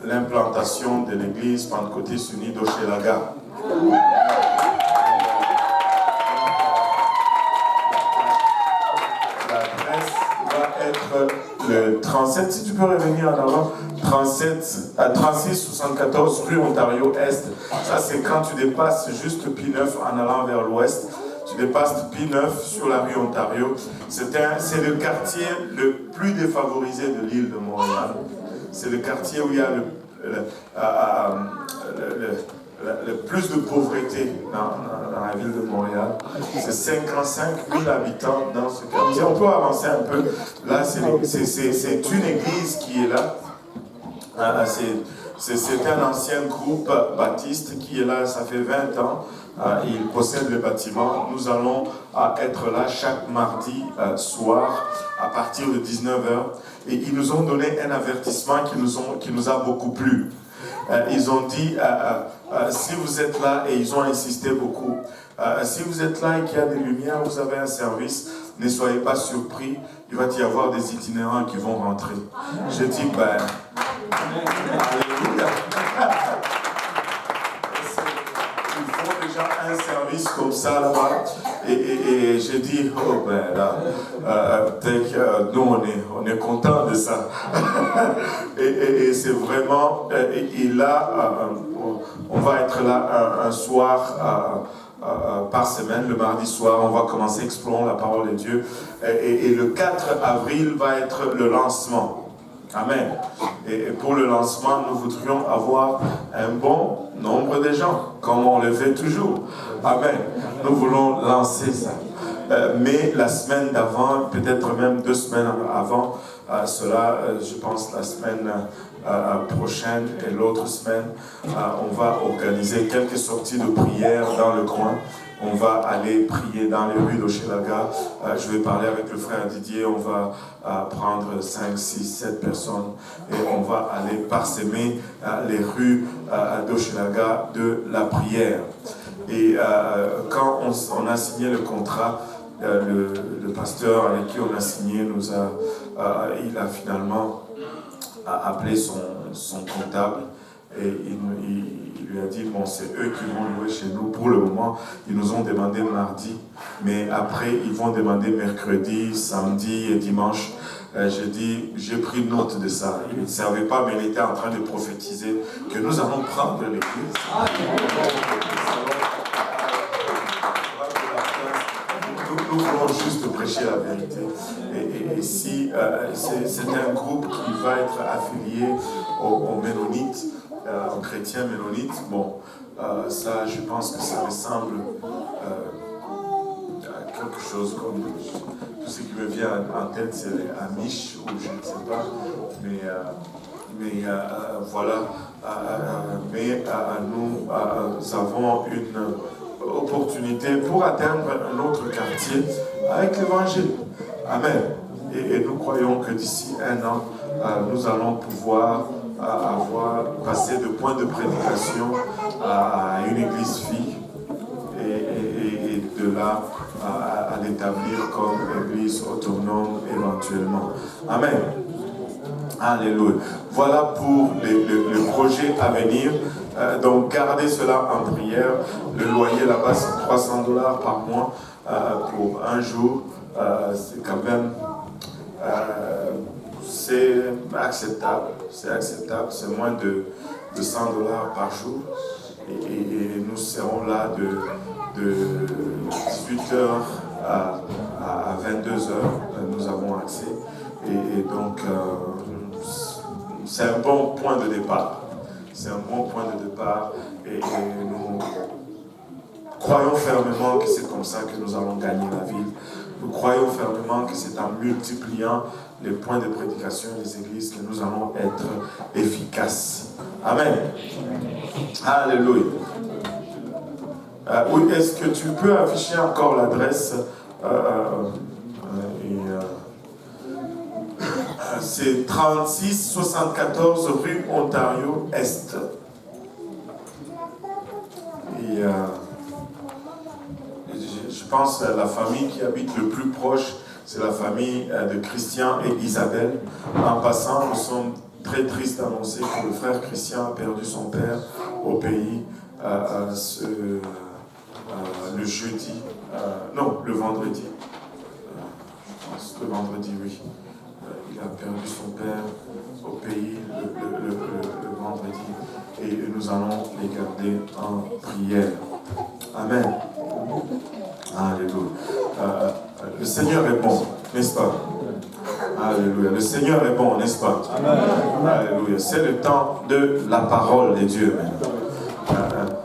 l'implantation de l'église pentecôtiste unie d'Hochelaga. L'adresse va être le 37, si tu peux revenir en avant, 3674 rue Ontario Est. Ça, c'est quand tu dépasses juste P9 en allant vers l'ouest. Tu dépasses P9 sur la rue Ontario. C'est le quartier le plus défavorisé de l'île de Montréal. C'est le quartier où il y a le plus de pauvreté dans la ville de Montréal. C'est 55 000 habitants dans ce quartier. On peut avancer un peu. Là, c'est une église qui est là. C'est un ancien groupe baptiste qui est là, ça fait 20 ans. Il possède le bâtiment. Nous allons être là chaque mardi soir à partir de 19h. Et ils nous ont donné un avertissement qui nous a beaucoup plu. Ils ont dit, si vous êtes là, et ils ont insisté beaucoup, si vous êtes là et qu'il y a des lumières, vous avez un service, ne soyez pas surpris, il va y avoir des itinérants qui vont rentrer. Je dis, alléluia. Ils font déjà un service comme ça là-bas. Et j'ai dit, peut-être que nous, on est contents de ça. et c'est vraiment, et là, on va être là un soir par semaine, le mardi soir, on va commencer Explorons la parole de Dieu. Et le 4 avril va être le lancement. Amen. Et pour le lancement, nous voudrions avoir un bon nombre de gens, comme on le fait toujours. Amen. Nous voulons lancer ça. Mais la semaine d'avant, peut-être même 2 semaines avant cela, je pense la semaine prochaine et l'autre semaine, on va organiser quelques sorties de prière dans le coin. On va aller prier dans les rues d'Hochelaga. Je vais parler avec le frère Didier. On va prendre 5, 6, 7 personnes et on va aller parsemer les rues d'Hochelaga de la prière. Et quand on a signé le contrat, le pasteur avec qui on a signé il a finalement appelé son comptable et il lui a dit, bon, c'est eux qui vont louer chez nous. Pour le moment, ils nous ont demandé mardi, mais après, ils vont demander mercredi, samedi et dimanche. J'ai pris note de ça. Il ne savait pas, mais il était en train de prophétiser que nous allons prendre l'église. Nous voulons juste prêcher la vérité. Et si c'est un groupe qui va être affilié aux Ménonites, aux chrétiens Ménonites, bon, ça, je pense que ça ressemble à quelque chose comme tout ce qui me vient en tête, c'est les Amish ou je ne sais pas, mais voilà. Mais nous avons une opportunité pour atteindre un autre quartier avec l'évangile. Amen. Et nous croyons que d'ici 1 an, nous allons pouvoir passer de point de prédication à une église fille et de là à l'établir comme église autonome éventuellement. Amen. Alléluia. Voilà pour le projet à venir. Donc gardez cela en prière. Le loyer là-bas c'est $300 par mois pour un jour. C'est quand même c'est acceptable. C'est acceptable. C'est moins de $100 par jour. Et nous serons là de 18h à 22h. Nous avons accès. Et donc c'est un bon point de départ. C'est un bon point de départ et nous croyons fermement que c'est comme ça que nous allons gagner la ville. Nous croyons fermement que c'est en multipliant les points de prédication des églises que nous allons être efficaces. Amen. Alléluia. Oui, est-ce que tu peux afficher encore l'adresse c'est 3674 rue Ontario Est. Et je pense que la famille qui habite le plus proche, c'est la famille de Christian et Isabelle. En passant, nous sommes très triste d'annoncer que le frère Christian a perdu son père au pays le jeudi, non, le vendredi. Je pense le vendredi, oui. Il a perdu son père au pays le vendredi. Et nous allons les garder en prière. Amen. Alléluia. Le Seigneur est bon, n'est-ce pas? Alléluia. Le Seigneur est bon, n'est-ce pas? Amen. Alléluia. C'est le temps de la parole de Dieu.